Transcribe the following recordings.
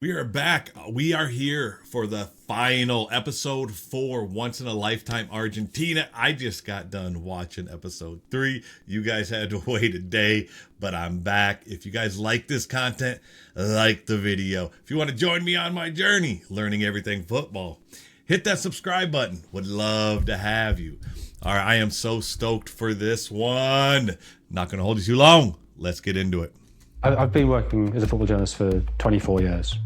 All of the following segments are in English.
We are back. We are here for the final episode 4, Once in a Lifetime Argentina. I just got done watching episode 3. You guys had to wait a day, but I'm back. If you guys like this content, like the video. If you want to join me on my journey, learning everything football, hit that subscribe button. Would love to have you. All right, I am so stoked for this one. Not going to hold you too long. Let's get into it. I've been working as a football journalist for 24 years,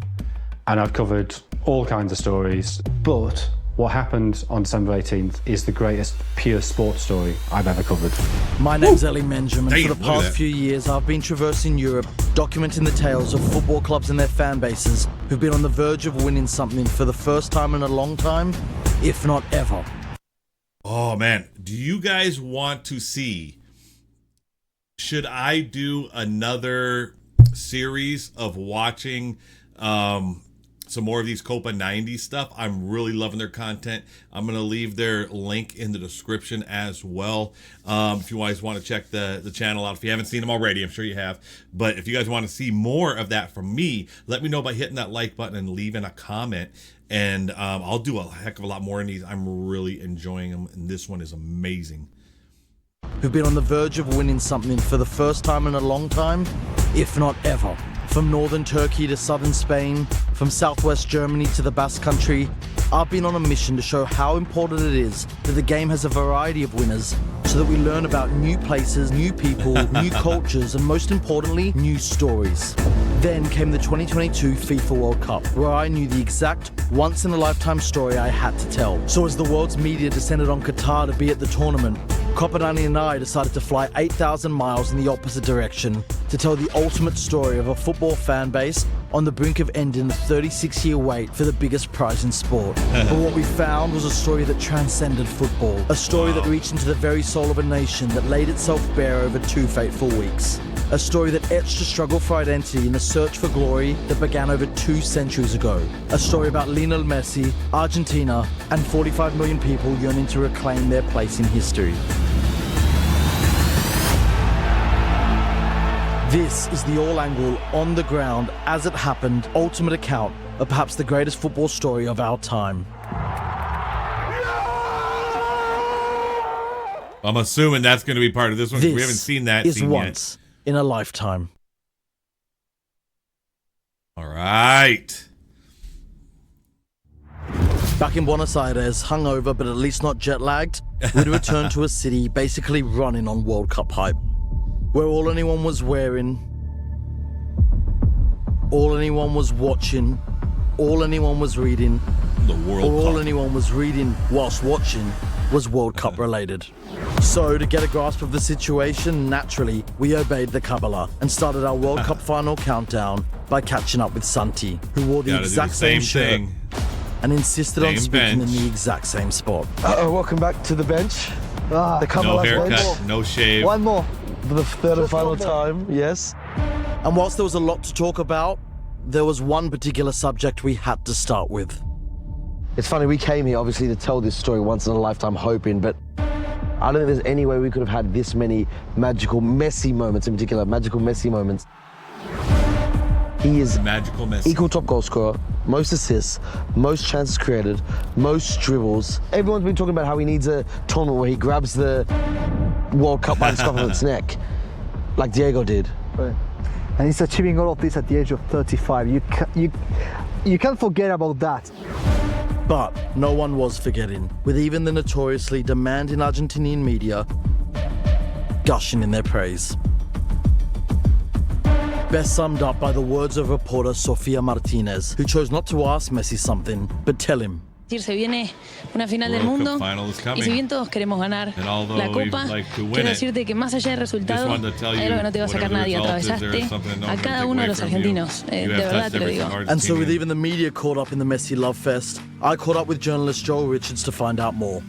and I've covered all kinds of stories. But what happened on December 18th is the greatest pure sports story I've ever covered. My name's Ellie Menjum, and Damn, for the look at past that. few years, I've been traversing Europe, documenting the tales of football clubs and their fan bases who've been on the verge of winning something for the first time in a long time, if not ever. Oh, man. Do you guys want to see... Should I do another series of watching some more of these Copa90 stuff? I'm really loving their content. I'm going to leave their link in the description as well. If you guys want to check the channel out. If you haven't seen them already, I'm sure you have. But if you guys want to see more of that from me, let me know by hitting that like button and leaving a comment. And I'll do a heck of a lot more in these. I'm really enjoying them. And this one is amazing. Who've been on the verge of winning something for the first time in a long time, if not ever. From northern Turkey to southern Spain, from southwest Germany to the Basque Country, I've been on a mission to show how important it is that the game has a variety of winners, so that we learn about new places, new people, new cultures, and most importantly, new stories. Then came the 2022 FIFA World Cup, where I knew the exact once-in-a-lifetime story I had to tell. So as the world's media descended on Qatar to be at the tournament, Copa90 and I decided to fly 8,000 miles in the opposite direction to tell the ultimate story of a football fan base on the brink of ending a 36-year wait for the biggest prize in sport. But what we found was a story that transcended football, a story that reached into the very soul of a nation that laid itself bare over 2 fateful weeks. A story that etched a struggle for identity in a search for glory that began over 2 centuries ago. A story about Lionel Messi, Argentina, and 45 million people yearning to reclaim their place in history. This is the all-angle, on-the-ground, as-it-happened, ultimate account of perhaps the greatest football story of our time. I'm assuming that's going to be part of this one. This We haven't seen that is scene once in a lifetime. yet. All right. Back in Buenos Aires, hungover but at least not jet-lagged, we'd returned to a city basically running on World Cup hype, where all anyone was wearing, all anyone was watching, all anyone was reading, The World or all Cup. anyone was reading whilst watching was World Cup related. So to get a grasp of the situation, naturally, we obeyed the Kabbalah and started our World Cup final countdown by catching up with Santi, who wore the Gotta do exact same shirt thing. and insisted on Same speaking bench. in the exact same spot. Welcome back to the bench. The No Kabbalah bench. haircut, no shave. One more. For the third and final time, yes. And whilst there was a lot to talk about, there was one particular subject we had to start with. It's funny, we came here obviously to tell this story once in a lifetime hoping, but I don't think there's any way we could have had this many magical Messi moments, in particular, magical Messi moments. He is Magical Messi. equal top goal scorer, most assists, most chances created, most dribbles. Everyone's been talking about how he needs a tournament where he grabs the World Cup by the scruff of its neck, like Diego did. Right. And he's achieving all of this at the age of 35. You can't forget about that. But no one was forgetting, with even the notoriously demanding Argentinian media gushing in their praise. Best summed up by the words of reporter Sofia Martinez, who chose not to ask Messi something, but tell him. Se viene una final del World Cup mundo final is coming. y si bien todos queremos ganar And although la we'd Copa, like to win quiero it, decirte que más allá del resultado, wanted to tell hay you, algo que no te va a sacar whatever the nadie. result is, there is Atravesaste something that no a one can cada take uno away de los from you. argentinos. You De have verdad touched te lo every digo. And so with Argentinian. even the media caught up in the Messi love fest, I caught up with journalist Joel Richards to find out more.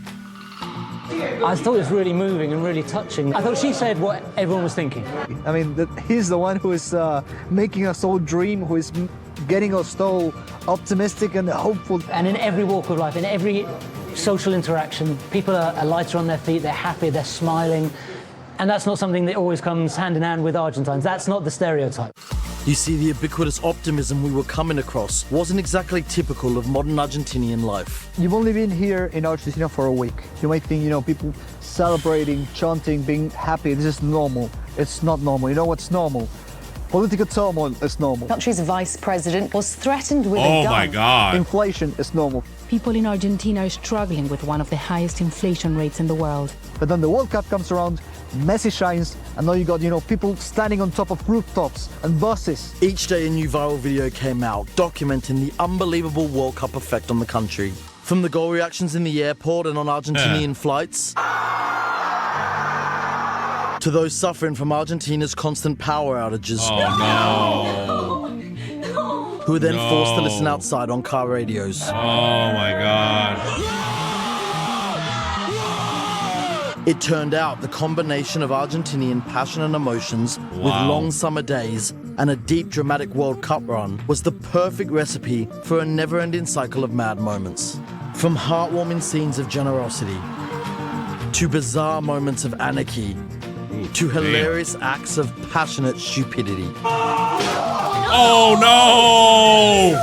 I thought it was really moving and really touching. I thought she said what everyone was thinking. I mean, he's the one who is making us all dream, who is getting us so optimistic and hopeful. And in every walk of life, in every social interaction, people are lighter on their feet, they're happy, they're smiling. And that's not something that always comes hand in hand with Argentines. That's not the stereotype. You see, the ubiquitous optimism we were coming across wasn't exactly typical of modern Argentinian life. You've only been here in Argentina for a week. You might think, people celebrating, chanting, being happy, this is normal. It's not normal. You know what's normal? Political turmoil is normal. The country's vice president was threatened with a gun. Oh my God. Inflation is normal. People in Argentina are struggling with one of the highest inflation rates in the world. But then the World Cup comes around, Messi shines, and now you got, people standing on top of rooftops and buses. Each day a new viral video came out documenting the unbelievable World Cup effect on the country. From the goal reactions in the airport and on Argentinian flights, to those suffering from Argentina's constant power outages. Oh no. Who were then forced to listen outside on car radios. Oh my God. It turned out the combination of Argentinian passion and emotions with long summer days and a deep dramatic World Cup run was the perfect recipe for a never-ending cycle of mad moments. From heartwarming scenes of generosity, to bizarre moments of anarchy, to hilarious acts of passionate stupidity. Oh no!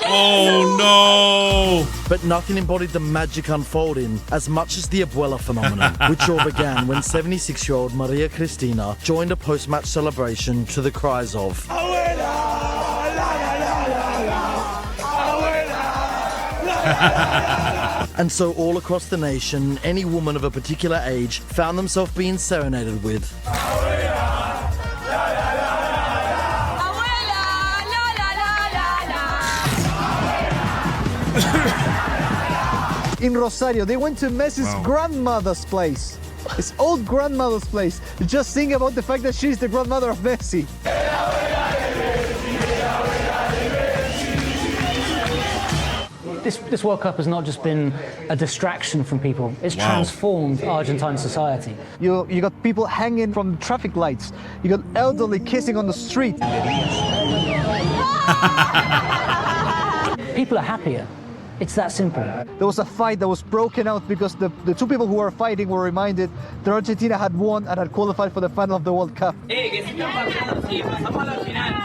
Oh no! But nothing embodied the magic unfolding as much as the Abuela phenomenon, which all began when 76-year-old Maria Cristina joined a post-match celebration to the cries of Abuela! And so all across the nation, any woman of a particular age found themselves being serenaded with In Rosario, they went to Messi's grandmother's place. His old grandmother's place. Just think about the fact that she's the grandmother of Messi. This World Cup has not just been a distraction from people, it's transformed Argentine society. You got people hanging from traffic lights. You got elderly kissing on the street. People are happier. It's that simple. There was a fight that was broken out because the two people who were fighting were reminded that Argentina had won and had qualified for the final of the World Cup.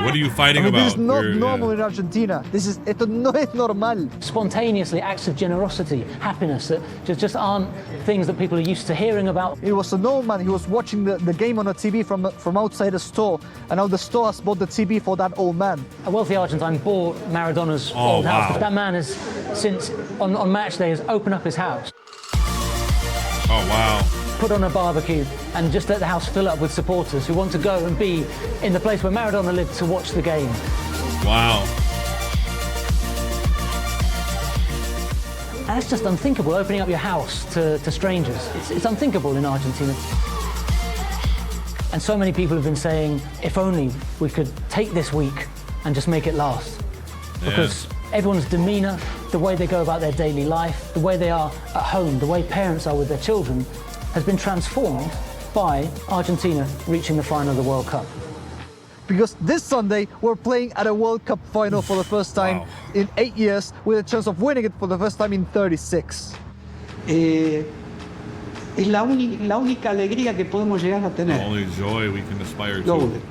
What are you fighting about? This is not normal in Argentina. Esto no es normal. Spontaneously, acts of generosity, happiness that just aren't things that people are used to hearing about. It was an old man. He was watching the game on a TV from outside a store, and now the store has bought the TV for that old man. A wealthy Argentine bought Maradona's old house. That man has, since on match day, has opened up his house. Oh wow. Put on a barbecue and just let the house fill up with supporters who want to go and be in the place where Maradona lived to watch the game. Wow. And that's just unthinkable, opening up your house to strangers. It's unthinkable in Argentina. And so many people have been saying, if only we could take this week and just make it last. Because everyone's demeanor, the way they go about their daily life, the way they are at home, the way parents are with their children, has been transformed by Argentina reaching the final of the World Cup. Because this Sunday, we're playing at a World Cup final for the first time in 8 years, with a chance of winning it for the first time in 36. Es la única alegría que podemos llegar a tener. The only joy we can aspire to.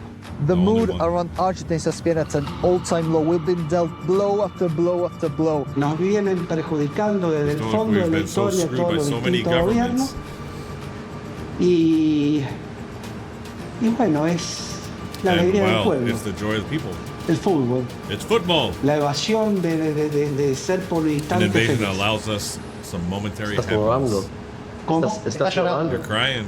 The mood around Argentina has been at an all-time low. We've been dealt blow after blow after blow. Nos vienen perjudicando desde el fondo de la historia todos los distintos gobiernos. Y bueno, es la alegría del pueblo. It's the joy of the people. El fútbol. It's football. La evasión de ser por un instante An invasion feliz. allows us some momentary Estás llorando. ¿Cómo? Estás llorando. You're crying.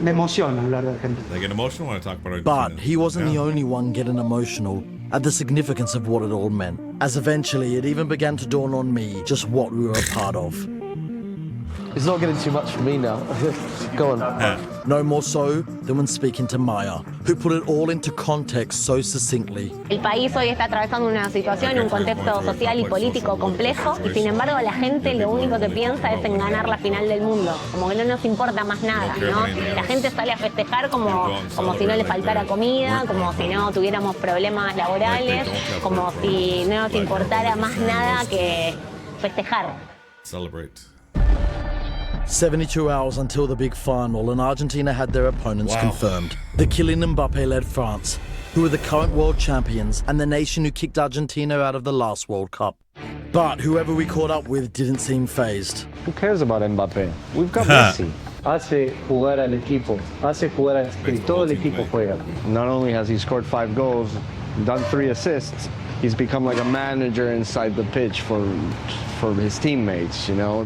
Me emociona hablar de Argentina. They get emotional when I talk about Argentina. But he wasn't the only one getting emotional at the significance of what it all meant, as eventually it even began to dawn on me just what we were a part of. It's not getting too much for me now. Go on. No more so than when speaking to Maya, who put it all into context so succinctly. El país hoy está atravesando una situación, un contexto social y político complejo, y sin embargo la gente lo único que piensa es en ganar la final del mundo, como que no nos importa más nada, ¿no? La gente sale a festejar como si no le faltara comida, como si no tuviéramos problemas laborales, como si no nos importara más nada que festejar. Celebrate. 72 hours until the big final, and Argentina had their opponents confirmed. The Kylian Mbappe-led France, who are the current world champions and the nation who kicked Argentina out of the last World Cup. But whoever we caught up with didn't seem fazed. Who cares about Mbappé? We've got Messi. Hace jugar al equipo. Hace jugar que todo el equipo juega. Not only has he scored 5 goals, done 3 assists, he's become like a manager inside the pitch for his teammates, you know?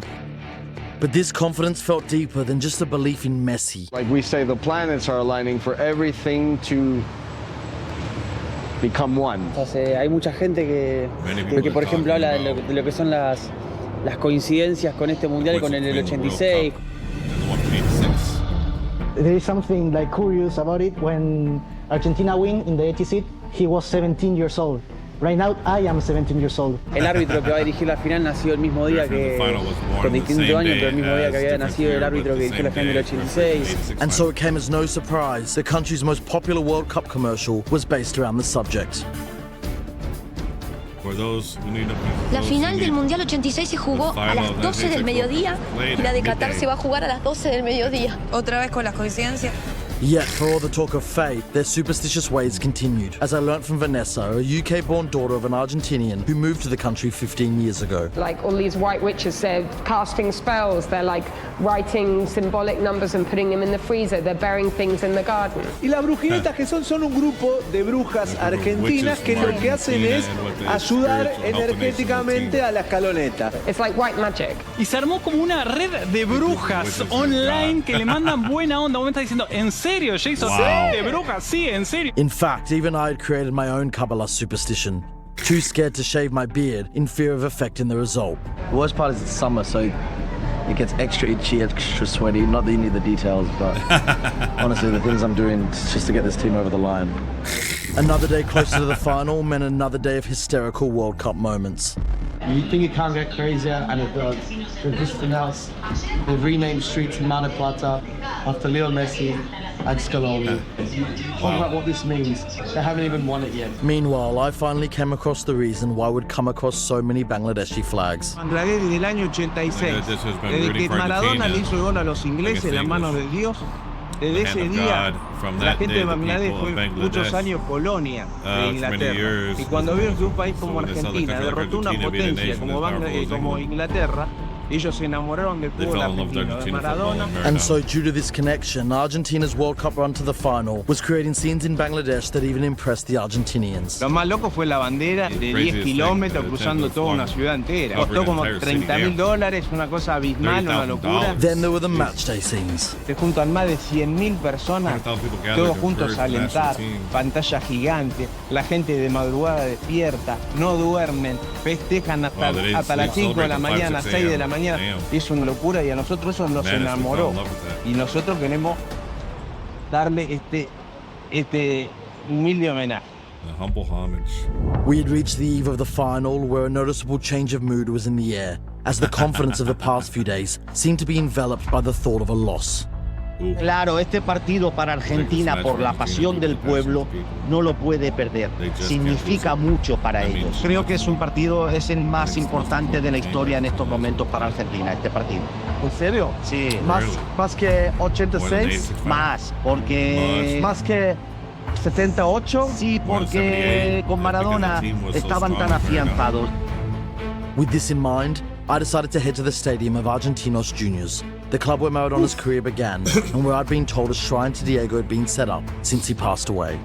But this confidence felt deeper than just a belief in Messi. Like we say, the planets are aligning for everything to become one. Hay mucha gente que por ejemplo, habla de lo que son las coincidencias con este mundial y con el 86. There is something like curious about it. When Argentina win in the 86, he was 17 years old. Right now, I am 17 years old. El árbitro que va a dirigir la final nació el mismo día que, con distintos años, pero el mismo día que había nacido el árbitro que dirigió la final del 86. And so it came as no surprise, the country's most popular World Cup commercial was based around the subject. La final del Mundial 86 se jugó a las 12 del mediodía y la de Qatar se va a jugar a las 12 del mediodía. Otra vez con las coincidencias. Yet, for all the talk of fate, their superstitious ways continued, as I learnt from Vanessa, a UK-born daughter of an Argentinian who moved to the country 15 years ago. Like all these white witches, they're casting spells, they're like writing symbolic numbers and putting them in the freezer, they're burying things in the garden. Y las brujinetas que son un grupo de brujas argentinas que lo que hacen es ayudar energéticamente a la escaloneta. It's like white magic. Y se armó como una red de brujas online que le mandan buena onda. Vos me estás diciendo, ¿en serio, Jason? Wow. ¿De brujas? Sí, en serio. In fact, even I had created my own Kabbalah superstition. Too scared to shave my beard in fear of affecting the result. The worst part is it's summer, so it gets extra itchy, extra sweaty. Not that you need the details, but honestly, the things I'm doing just to get this team over the line. Another day closer to the final meant another day of hysterical World Cup moments. You think it can't get crazier, and it does. They've just announced they've renamed streets in Mar del Plata after Leo Messi and Scaloni. Talk about what this means. They haven't even won it yet. Meanwhile, I finally came across the reason why we'd come across so many Bangladeshi flags. Bangladesh desde el año 86, desde que Maradona le hizo el gol a los ingleses en las manos de Dios. Desde ese día, la gente de Bangladesh fue muchos años colonia de Inglaterra. Y cuando vieron que un país como Argentina derrotó una potencia como Inglaterra, ellos se enamoraron del fútbol argentino, de Maradona. And so, due to this connection, Argentina's World Cup run to the final was creating scenes in Bangladesh that even impressed the Argentinians. Lo más loco fue la bandera de 10 kilómetros cruzando toda una ciudad entera. Costó como $30,000, una cosa abismal, una locura. Then there were the matchday scenes. Se juntan más de 100.000 personas, todos juntos a alentar, pantalla gigante, la gente de madrugada despierta, no duermen, festejan hasta las 5 de la mañana, 6 de la mañana. Es una locura y a nosotros eso nos enamoró. Y nosotros queremos darle este humilde homenaje. A humble homage. We had reached the eve of the final where a noticeable change of mood was in the air, as the confidence of the past few days seemed to be enveloped by the thought of a loss. Claro, este partido para Argentina, por la pasión del pueblo, no lo puede perder. Significa mucho para ellos. Creo que es el más importante de la historia en estos momentos para Argentina, este partido. ¿En serio? Sí. ¿Más que 86? Más, porque... ¿Más que 78? Sí, porque con Maradona estaban tan afianzados. With this in mind, I decided to head to the stadium of Argentinos Juniors, the club where Maradona's career began, and where I'd been told a shrine to Diego had been set up since he passed away.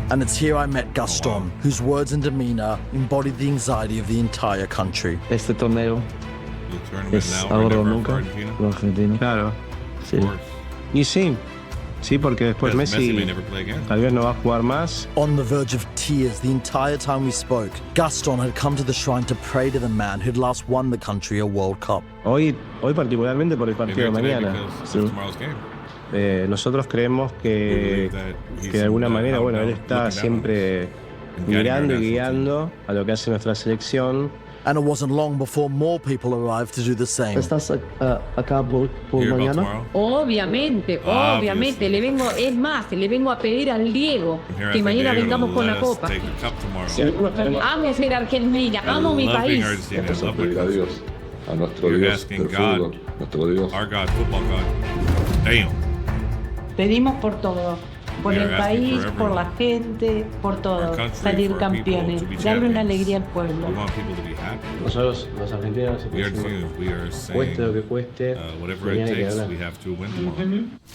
And it's here I met Gaston, whose words and demeanor embodied the anxiety of the entire country. Este torneo es ahora o nunca por Argentina. Claro. Sí. Y sí, porque después Messi tal vez no va a jugar más. On the verge of tears the entire time we spoke, Gaston had come to the shrine to pray to the man who'd last won the country a World Cup. Hoy particularmente por el partido de mañana. Sí. Nosotros creemos que de alguna manera, bueno, él está siempre mirando y guiando a lo que hace nuestra selección. And it wasn't long before more people arrived to do the same. ¿Estás acá por mañana? Obviamente. Le vengo a pedir al Diego que mañana vengamos con la copa. Amo ser Argentina, amo mi país. Vamos a pedir a Dios, a nuestro Dios del fútbol, nuestro Dios. Our God, football God. Damn. Pedimos por todo. por el país, por la gente, por todo. Salir campeones, darle una alegría al pueblo. Nosotros, los argentinos, cueste lo que cueste, mañana hay que ganar.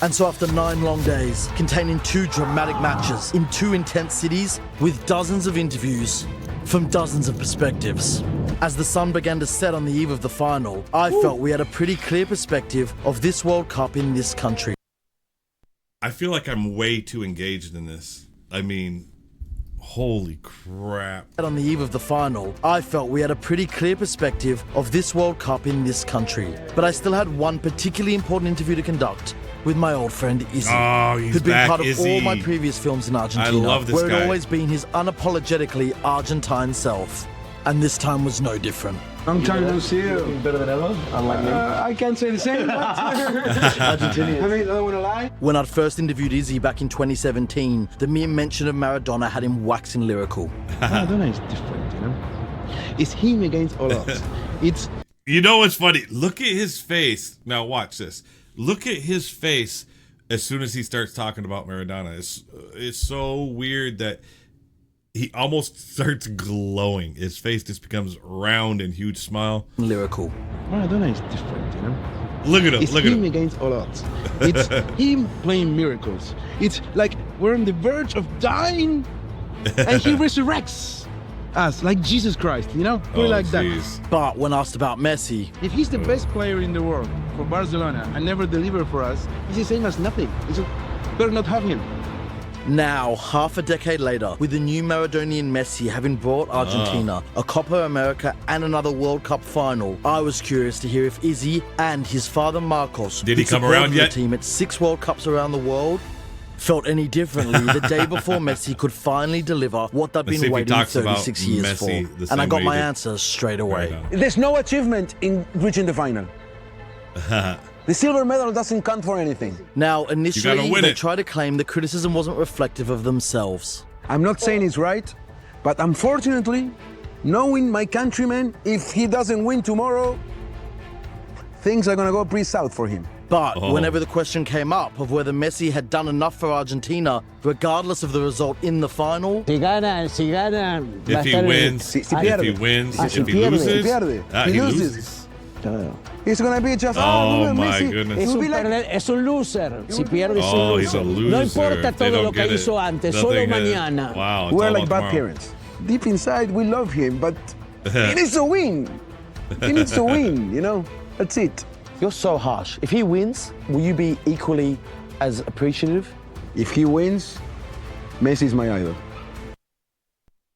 And so after 9 long days, containing 2 dramatic matches in 2 intense cities, with dozens of interviews from dozens of perspectives, as the sun began to set on the eve of the final, I felt we had a pretty clear perspective of this World Cup in this country. I feel like I'm way too engaged in this. I mean, holy crap. On the eve of the final, I felt we had a pretty clear perspective of this World Cup in this country. But I still had one particularly important interview to conduct with my old friend Izzy, who'd been part of all my previous films in Argentina, I love this where guy. he'd always been his unapologetically Argentine self. And this time was no different. Long time no see you. Better than ever, unlike me. I can't say the same, but Argentinians. I mean, I don't want to lie. When I'd first interviewed Izzy back in 2017, the mere mention of Maradona had him waxing lyrical. Maradona is different, you know? It's him against all odds. It's... You know what's funny? Look at his face. Now watch this. Look at his face as soon as he starts talking about Maradona. It's so weird that he almost starts glowing. His face just becomes round and huge smile. Lyrical. Maradona is different, you know? Look at him. It's look at him him. against all odds. It's him playing miracles. It's like we're on the verge of dying and he resurrects us like Jesus Christ, you know? Put it like that. But when asked about Messi, if he's the best player in the world for Barcelona and never deliver for us, it's the same as nothing. It's better not have him. now, half a decade later, with the new Maradonian Messi having brought Argentina a Copa America and another World Cup final, I was curious to hear if Izzy and his father Marcos, did he come around yet? The team at 6 World Cups around the world, felt any differently the day before Messi could finally deliver what they'd been waiting 36 years for. And I got my answers straight away. There's no achievement in reaching the final. The silver medal doesn't count for anything. Now, initially, they tried to claim the criticism wasn't reflective of themselves. I'm not saying it's right, but unfortunately, knowing my countryman, if he doesn't win tomorrow, things are gonna go pretty south for him. But whenever the question came up of whether Messi had done enough for Argentina, regardless of the result in the final, if he wins, if he loses, he's gonna be just oh my Messi. goodness. Es un loser. Si pierde, es un he's a loser. No importa todo lo que hizo antes, solo mañana. Wow, we're like bad parents. Deep inside, we love him, but he needs to win. He needs to win, you know? That's it. You're so harsh. If he wins, will you be equally as appreciative? If he wins, Messi's my idol.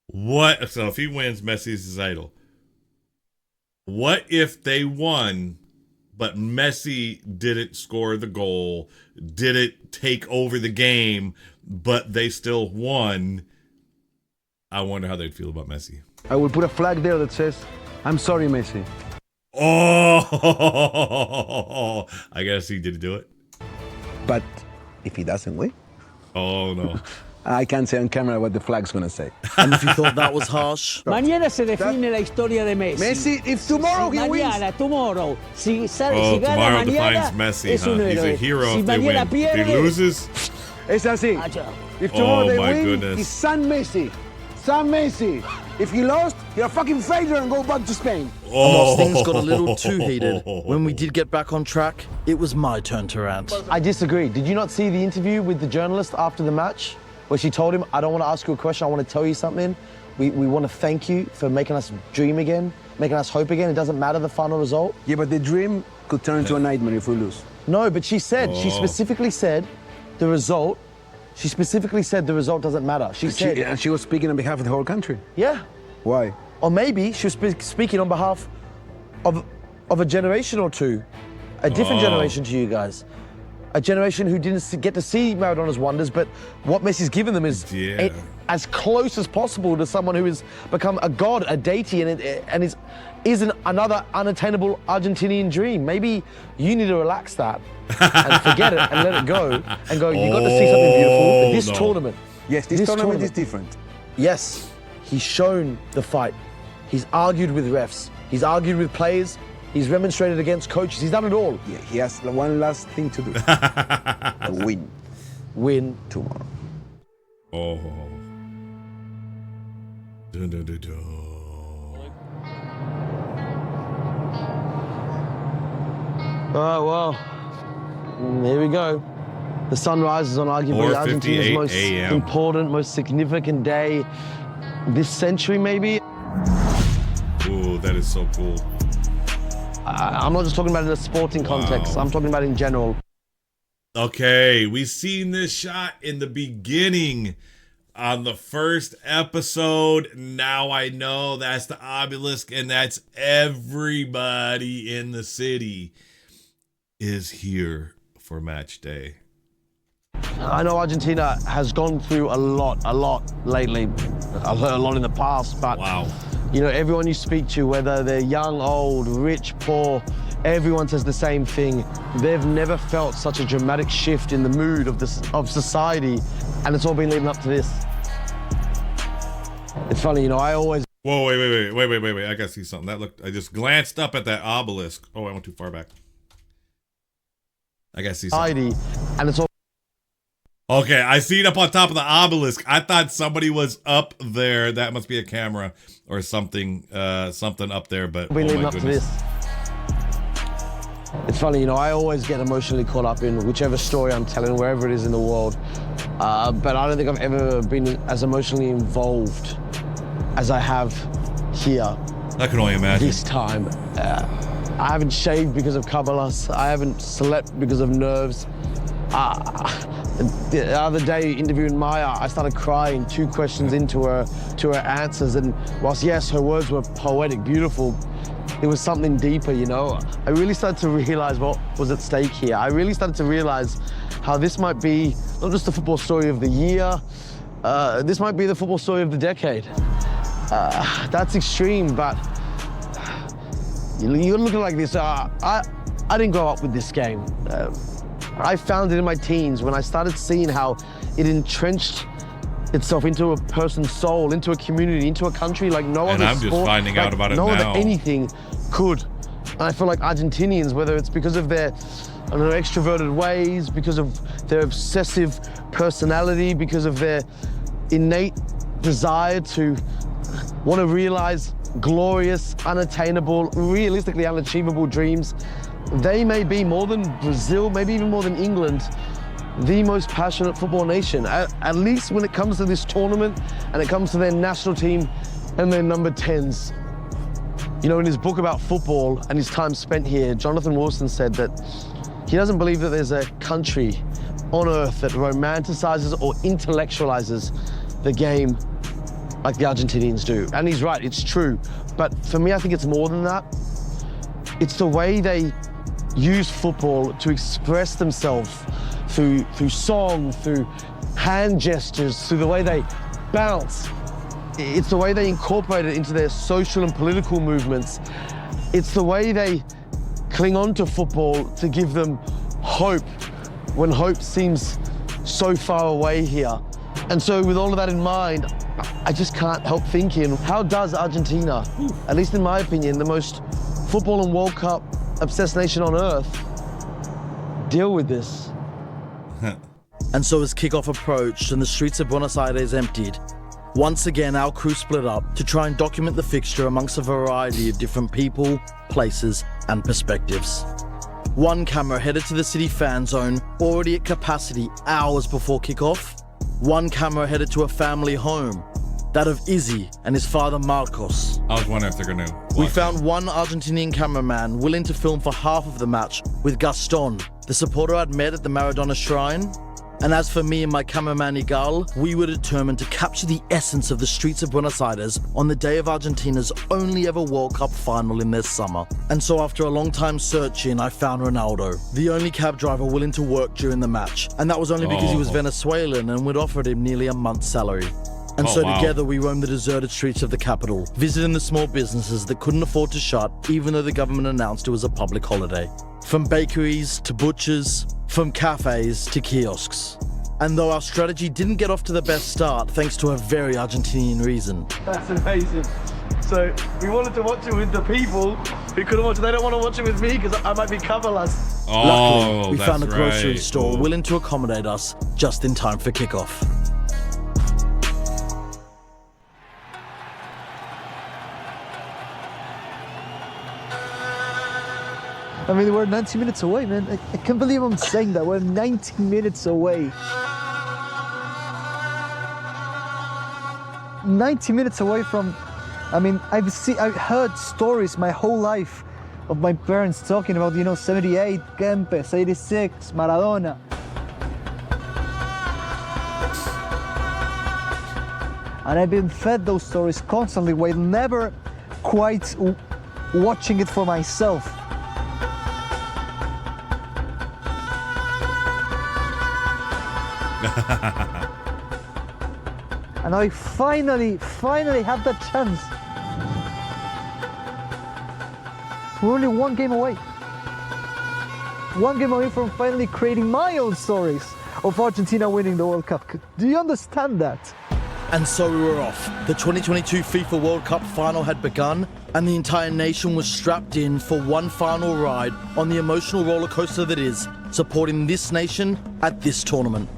What? So if he wins, Messi's his idol. What if they won, but Messi didn't score the goal, didn't take over the game, but they still won? I wonder how they'd feel about Messi. I will put a flag there that says, I'm sorry, Messi. Oh, I guess he did do it. But if he doesn't win? Oh, no. I can't say on camera what the flag's gonna say. And if you thought that was harsh? Mañana se define la historia de Messi. Messi, if tomorrow he wins. Mañana, tomorrow. Si gana tomorrow mañana, defines Messi, es un héroe. He's a hero Si if they win. pierde, if he loses, es así. If tomorrow they win, goodness. it's San Messi. San Messi. If he lost, you're a fucking failure and go back to Spain. Almost things got a little too heated. When we did get back on track, it was my turn to rant. I disagree. Did you not see the interview with the journalist after the match? Where she told him, I don't want to ask you a question, I want to tell you something. We want to thank you for making us dream again, making us hope again. It doesn't matter the final result. Yeah, but the dream could turn into a nightmare if we lose. No, but she said, she specifically said the result, doesn't matter. She said... And she was speaking on behalf of the whole country? Yeah. Why? Or maybe she was speaking on behalf of a generation or two, a different generation to you guys. A generation who didn't get to see Maradona's wonders, but what Messi's given them is as close as possible to someone who has become a god, a deity, and is another unattainable Argentinian dream. Maybe you need to relax that and forget it and let it go and go, you got to see something beautiful. This tournament. Yes, this tournament is different. Yes, he's shown the fight. He's argued with refs. He's argued with players. He's remonstrated against coaches. He's done it all. Yeah, he has one last thing to do. Win. Win tomorrow. Oh. Dun, dun, dun, dun. Oh, well, here we go. The sun rises on arguably Argentina's most important, most significant day this century, maybe. Ooh, that is so cool. I'm not just talking about in a sporting context. I'm talking about in general. Okay, we seen this shot in the beginning on the first episode. Now I know that's the obelisk, and that's everybody in the city is here for match day. I know Argentina has gone through a lot lately. I've heard a lot in the past, but you know, everyone you speak to, whether they're young, old, rich, poor, everyone says the same thing. They've never felt such a dramatic shift in the mood of society, and it's all been leading up to this. It's funny, you know, I always... Whoa, wait. I gotta see something. I just glanced up at that obelisk. Oh, I went too far back. I gotta see something. And it's all... Okay, I see it up on top of the obelisk. I thought somebody was up there. That must be a camera or something, something up there, but oh my goodness. It's funny, you know, I always get emotionally caught up in whichever story I'm telling, wherever it is in the world. But I don't think I've ever been as emotionally involved as I have here. I can only imagine. This time. I haven't shaved because of Kabbalahs. I haven't slept because of nerves. The other day, interviewing Maya, I started crying 2 questions into her answers. And whilst, yes, her words were poetic, beautiful, it was something deeper, you know? I really started to realize what was at stake here. I really started to realize how this might be not just the football story of the year, this might be the football story of the decade. That's extreme, but you look at it like this. I didn't grow up with this game. I found it in my teens when I started seeing how it entrenched itself into a person's soul, into a community, into a country like no other sport. And I'm just finding out about it now. No other anything could. And I feel like Argentinians, whether it's because of their extroverted ways, because of their obsessive personality, because of their innate desire to want to realize glorious, unattainable, realistically unachievable dreams, they may be more than Brazil, maybe even more than England, the most passionate football nation, at least when it comes to this tournament and it comes to their national team and their number 10s. You know, in his book about football and his time spent here, Jonathan Wilson said that he doesn't believe that there's a country on earth that romanticizes or intellectualizes the game like the Argentinians do. And he's right, it's true. But for me, I think it's more than that. It's the way they use football to express themselves through song, through hand gestures, through the way they bounce. It's the way they incorporate it into their social and political movements. It's the way they cling on to football to give them hope when hope seems so far away here. And so with all of that in mind, I just can't help thinking, how does Argentina, at least in my opinion, the most football and World Cup obsessed nation on earth, deal with this? And so as kickoff approached and the streets of Buenos Aires emptied, once again our crew split up to try and document the fixture amongst a variety of different people, places and perspectives. One camera headed to the city fan zone, already at capacity hours before kickoff. One camera headed to a family home, that of Izzy and his father Marcos. I was wondering if they're gonna watch. We found one Argentinian cameraman willing to film for half of the match with Gaston, the supporter I'd met at the Maradona shrine. And as for me and my cameraman Igal, we were determined to capture the essence of the streets of Buenos Aires on the day of Argentina's only ever World Cup final in their summer. And so after a long time searching, I found Ronaldo, the only cab driver willing to work during the match. And that was only because he was Venezuelan and we'd offered him nearly a month's salary. And so together we roamed the deserted streets of the capital, visiting the small businesses that couldn't afford to shut, even though the government announced it was a public holiday. From bakeries to butchers, from cafes to kiosks. And though our strategy didn't get off to the best start, thanks to a very Argentinian reason. That's amazing. So we wanted to watch it with the people who couldn't watch it. They don't want to watch it with me because I might be Kabbalahs. Luckily, we found a grocery store willing to accommodate us just in time for kickoff. I mean, we're 90 minutes away, man. I can't believe I'm saying that. We're 90 minutes away. 90 minutes away from, I mean, I've heard stories my whole life of my parents talking about, 78, Kempes, 86, Maradona. And I've been fed those stories constantly while never quite watching it for myself. And I finally have that chance. We're only one game away. One game away from finally creating my own stories of Argentina winning the World Cup. Do you understand that? And so we were off. The 2022 FIFA World Cup final had begun, and the entire nation was strapped in for one final ride on the emotional roller coaster that is supporting this nation at this tournament.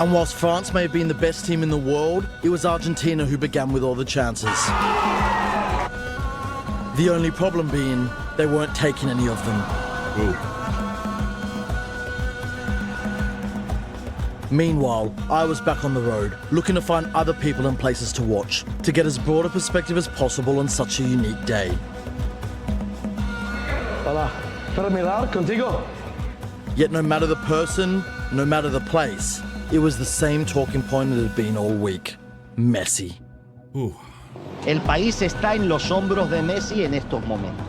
And whilst France may have been the best team in the world, it was Argentina who began with all the chances. The only problem being, they weren't taking any of them. Ooh. Meanwhile, I was back on the road, looking to find other people and places to watch, to get as broad a perspective as possible on such a unique day. Hola, ¿puedo mirar contigo? Yet no matter the person, no matter the place, it was the same talking point it had been all week. Messi. El país está en los hombros de Messi en estos momentos.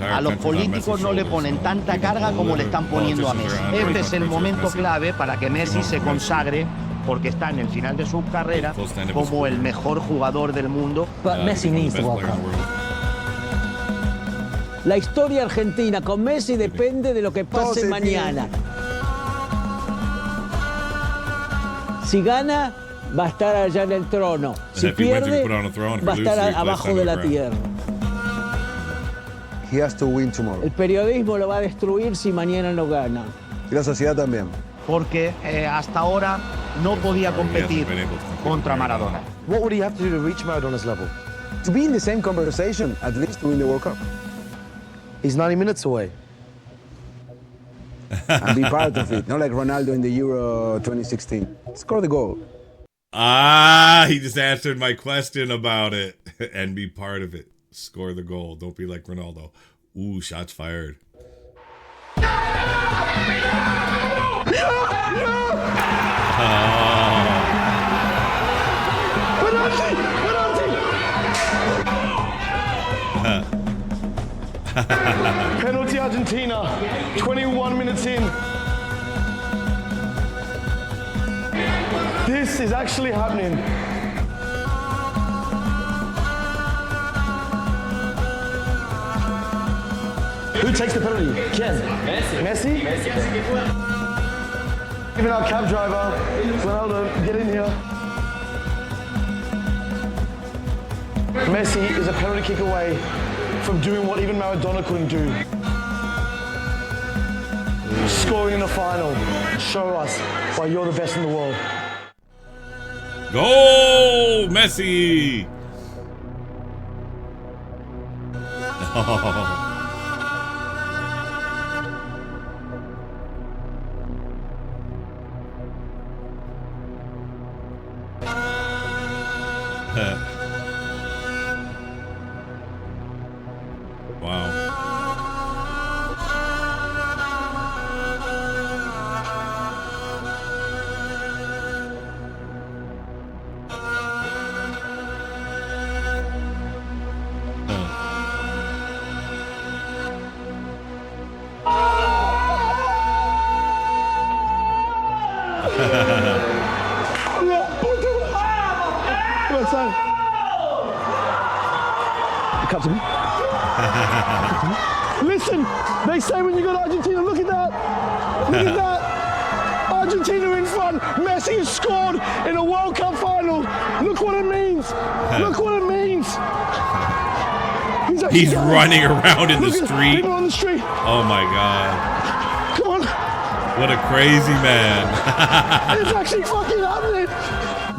A los políticos no le ponen tanta carga como le están poniendo a Messi. Este es el momento clave para que Messi se consagre, porque está en el final de su carrera, como el mejor jugador del mundo. But Messi needs the World Cup. La historia argentina con Messi depende de lo que pase mañana. Si gana, va a estar allá en el trono. Si pierde, va a estar abajo de la tierra. He has to win tomorrow. El periodismo lo va a destruir si mañana no gana. Y la sociedad también. Porque hasta ahora no podía competir contra Maradona. What would he have to do to reach Maradona's level? To be in the same conversation, at least to win the World Cup. He's 90 minutes away. And be part of it, not like Ronaldo in the Euro 2016. Score the goal. He just answered my question about it. And be part of it. Score the goal. Don't be like Ronaldo. Ooh, shots fired. Penalty Argentina, 21 minutes in. This is actually happening. Who takes the penalty? Ken? Messi? Even our cab driver, Ronaldo, get in here. Messi is a penalty kick away from doing what even Maradona couldn't do. Scoring in the final. Show us why you're the best in the world. Go, Messi! Oh. Come to me. Listen, they say when you go to Argentina, look at that. Look at that. Argentina in front. Messi has scored in a World Cup final. Look what it means. Look what it means. He's running around in the street. People on the street. Oh my God. Come on. What a crazy man. It's actually fucking happening.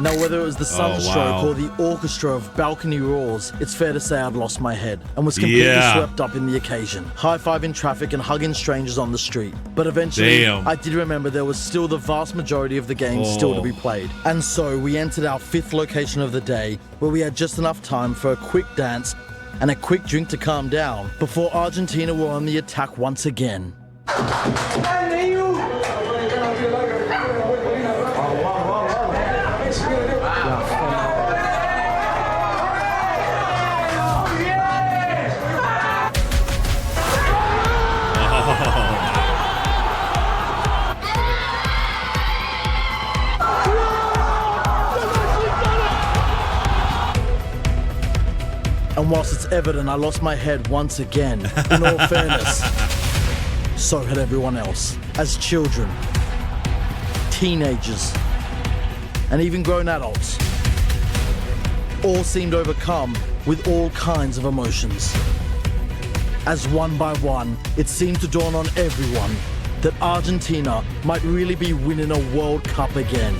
Now, whether it was the sunstroke or the orchestra of balcony roars, it's fair to say I'd lost my head and was completely swept up in the occasion, high-fiving traffic and hugging strangers on the street. But eventually, I did remember there was still the vast majority of the game still to be played. And so we entered our 5th location of the day, where we had just enough time for a quick dance and a quick drink to calm down before Argentina were on the attack once again. And whilst it's evident I lost my head once again, in all fairness, so had everyone else. As children, teenagers, and even grown adults, all seemed overcome with all kinds of emotions. As one by one, it seemed to dawn on everyone that Argentina might really be winning a World Cup again.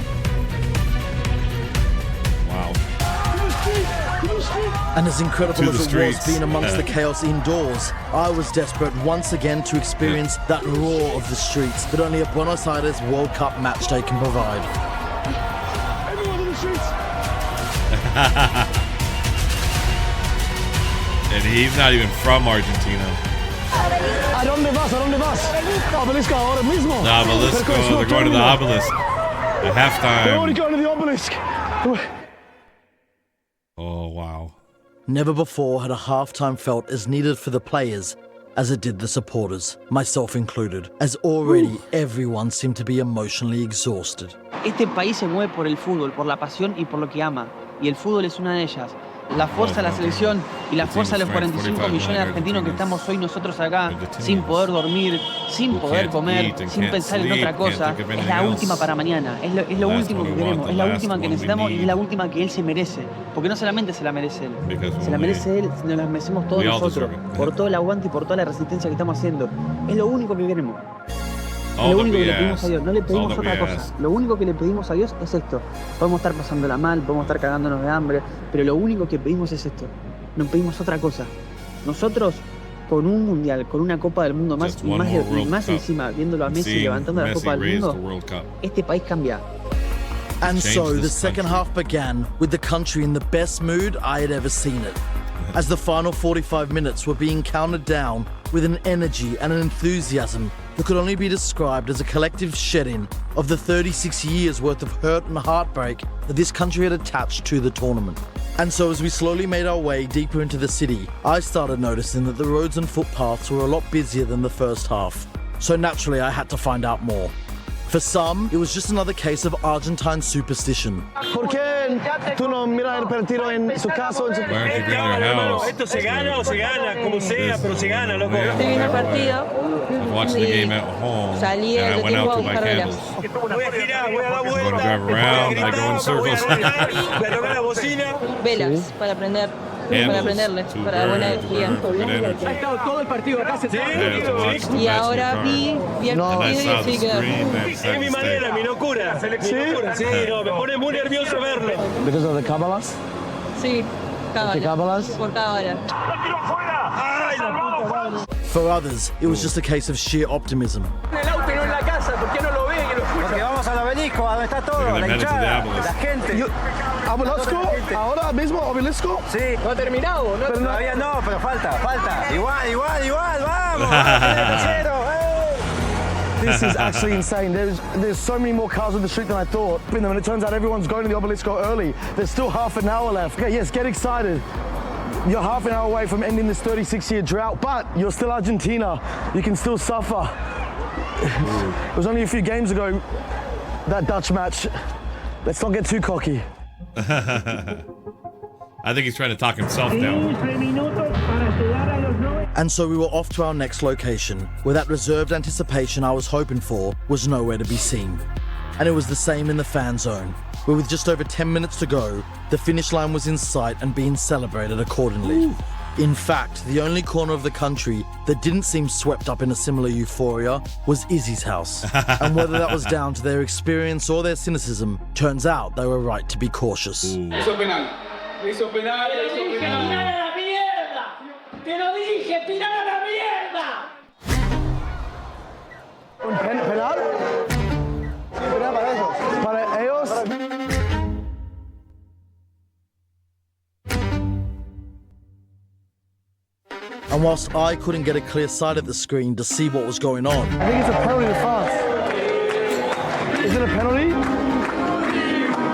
And as incredible as it was being amongst the chaos indoors, I was desperate once again to experience that roar of the streets that only a Buenos Aires World Cup match day can provide. Everyone in the streets! And he's not even from Argentina. ¿A dónde vas? ¿A dónde vas? Obelisco ahora mismo. The obelisk. They're going to the obelisk. At halftime. They're already going to the obelisk. Oh, wow. Never before had a halftime felt as needed for the players as it did the supporters, myself included, as already everyone seemed to be emotionally exhausted. Este país se mueve por el fútbol, por la pasión y por lo que ama. Y el fútbol es una de ellas. La fuerza de la selección y la fuerza de los 45 millones de argentinos que estamos hoy nosotros acá, sin poder dormir, sin poder comer, sin pensar en otra cosa, es la última para mañana, es lo último que queremos, es la última que necesitamos y es la última que él se merece. Porque no solamente se la merece él, se la merece él, nos la merecemos todos nosotros, por todo el aguante y por toda la resistencia que estamos haciendo. Es lo único que queremos. Es lo único que le pedimos a Dios, no le pedimos otra cosa. Lo único que le pedimos a Dios es esto. Podemos estar pasándola mal, podemos estar cagándonos de hambre, pero lo único que pedimos es esto. No pedimos otra cosa. Nosotros, con un mundial, con una Copa del Mundo más, y más encima, viéndolo a Messi levantando la Copa del Mundo, este país cambia. And so the second half began with the country in the best mood I had ever seen it, as the final 45 minutes were being counted down with an energy and an enthusiasm that could only be described as a collective shedding of the 36 years worth of hurt and heartbreak that this country had attached to the tournament. And so as we slowly made our way deeper into the city, I started noticing that the roads and footpaths were a lot busier than the first half. So naturally I had to find out more. For some, it was just another case of Argentine superstition. ¿Por qué tú no miras el partido en su casa o en su Esto se gana o se gana, como sea, pero se gana, loco. Estoy viendo el partido. Watching the game at home, Salí and I went out to buy candles. Voy a girar, voy a dar I'm vuelta. going to drive around, I go in circles. Voy a tocar la bocina. Velas para prender. Para prenderle, para buena energía. Ha estado todo el partido acá sentado. Y ahora vi el partido y sí que... Es mi manera, mi locura. Sí, no, me pone muy nervioso verlo. Because of the Kabbalahs? Sí, cábalas. Por cábala. For others, it was just a case of sheer optimism. El auto y no en la casa, ¿por qué no lo ven y lo escuchan? Porque vamos al obelisco, donde está todo, la hinchada, la gente. ¿Obelisco? ¿Ahora mismo obelisco? Sí. No ha terminado, ¿no? Pero todavía no, pero falta. Igual, vamos. This is actually insane. There's so many more cars on the street than I thought. And when it turns out everyone's going to the obelisco early, there's still half an hour left. Okay, yes, get excited. You're half an hour away from ending this 36-year drought, but you're still Argentina. You can still suffer. It was only a few games ago, that Dutch match. Let's not get too cocky. I think he's trying to talk himself down. And so we were off to our next location, where that reserved anticipation I was hoping for was nowhere to be seen. And it was the same in the fan zone, where with just over 10 minutes to go, the finish line was in sight and being celebrated accordingly. In fact, the only corner of the country that didn't seem swept up in a similar euphoria was Izzy's house. And whether that was down to their experience or their cynicism, turns out they were right to be cautious. Hizo penal. Hizo penal. Hizo penal. ¡Te lo dije! ¡Tirar a la mierda! ¿Un penal? Sí, penal para ellos. Para ellos. And whilst I couldn't get a clear sight of the screen to see what was going on, I think it's a penalty to France. Is it a penalty?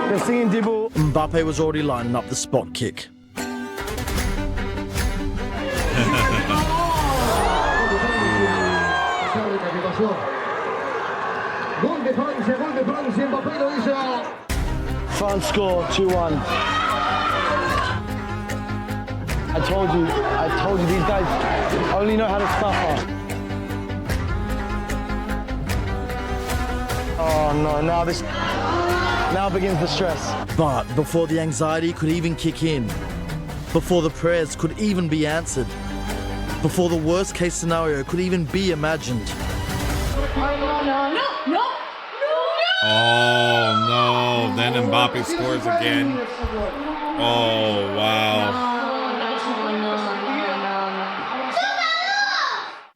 They're singing Dibble. Mbappe was already lining up the spot kick. France score 2-1. I told you these guys only know how to suffer. Oh no, now begins the stress. But before the anxiety could even kick in, before the prayers could even be answered, before the worst case scenario could even be imagined. Oh no, then Mbappe scores again. Oh wow.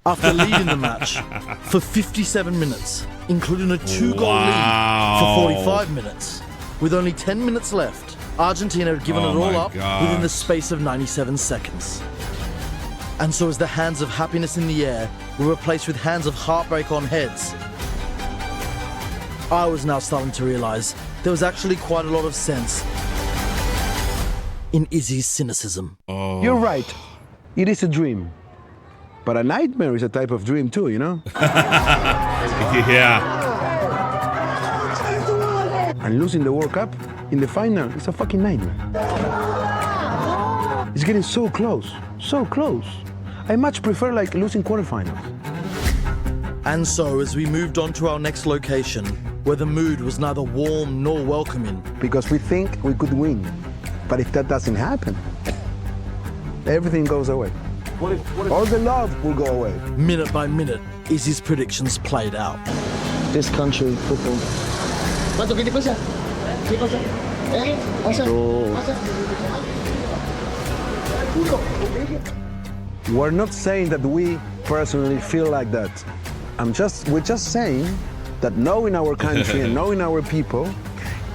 After leading the match for 57 minutes, including a 2-goal lead for 45 minutes, with only 10 minutes left, Argentina had given it all up within the space of 97 seconds. And so as the hands of happiness in the air were replaced with hands of heartbreak on heads, I was now starting to realize there was actually quite a lot of sense in Izzy's cynicism. You're right. It is a dream. But a nightmare is a type of dream too, you know? Yeah. And losing the World Cup in the final is a fucking nightmare. It's getting so close, so close. I much prefer like losing quarterfinals. And so as we moved on to our next location, where the mood was neither warm nor welcoming. Because we think we could win. But if that doesn't happen, everything goes away. All the love will go away. Minute by minute, Izzy's predictions played out. This country, football. We're not saying that we personally feel like that. We're just saying that knowing our country and knowing our people,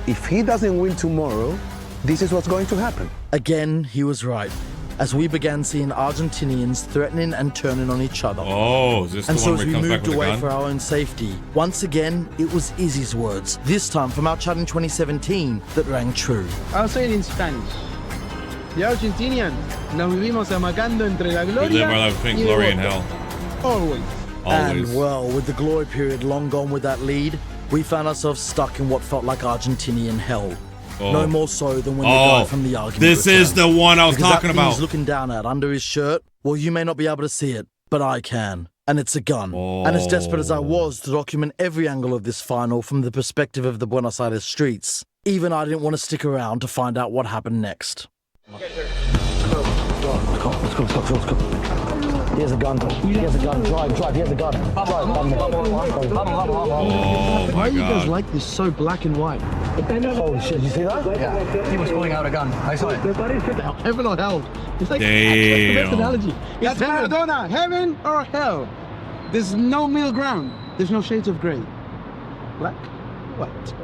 if he doesn't win tomorrow, this is what's going to happen. Again, he was right, as we began seeing Argentinians threatening and turning on each other. Oh, is this the and so one as where we he comes back moved with a away gun? for our own safety, once again, it was Izzy's words, this time from our chat in 2017, that rang true. I'll say it in Spanish. The Argentinians nos vivimos amacando entre la gloria We live our life between glory and hell. Always. And well, with the glory period long gone with that lead, we found ourselves stuck in what felt like Argentinian hell. No more so than when the guy from the argument This is the one I was because talking that thing about. he's looking down at under his shirt, well, you may not be able to see it, but I can. And it's a gun. And as desperate as I was to document every angle of this final from the perspective of the Buenos Aires streets, even I didn't want to stick around to find out what happened next. Let's go. He has a gun. He has a gun. Drive. He has a gun. Oh Why my do you guys god. like this so black and white? Holy shit, you see that? Yeah. He was pulling out a gun. I saw it. Heaven or hell. It's like Damn. the best analogy. That's Maradona, heaven or hell. There's no middle ground. There's no shades of gray. Black, white.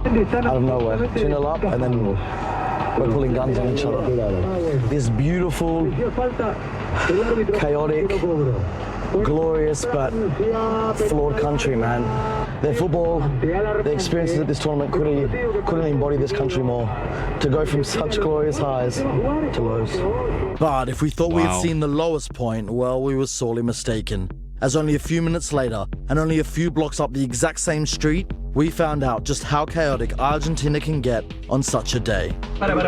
Out of nowhere, 2-0 up, and then we're pulling guns on each other. This beautiful, chaotic, glorious but flawed country, man. Their football, the experiences at this tournament couldn't embody this country more. To go from such glorious highs to lows. But if we thought we had seen the lowest point, well, we were sorely mistaken. As only a few minutes later, and only a few blocks up the exact same street, we found out just how chaotic Argentina can get on such a day. Something's